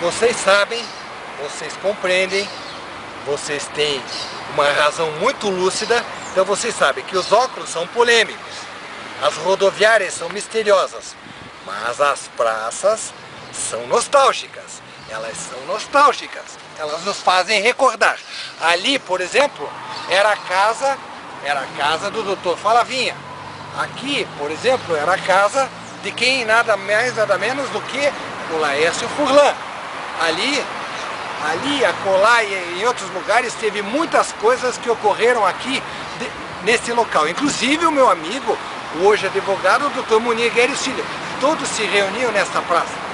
Vocês sabem, vocês compreendem, vocês têm uma razão muito lúcida, então vocês sabem que os óculos são polêmicos, as rodoviárias são misteriosas, mas as praças são nostálgicas. Elas são nostálgicas, elas nos fazem recordar. Ali, por exemplo, era a casa do Dr. Falavinha. Aqui, por exemplo, era a casa de quem nada mais, nada menos do que o Laércio Furlan. Ali, acolá e em outros lugares teve muitas coisas que ocorreram aqui nesse local. Inclusive o meu amigo, o hoje advogado, o Dr. Munir Guerres Filho. Todos se reuniam nesta praça.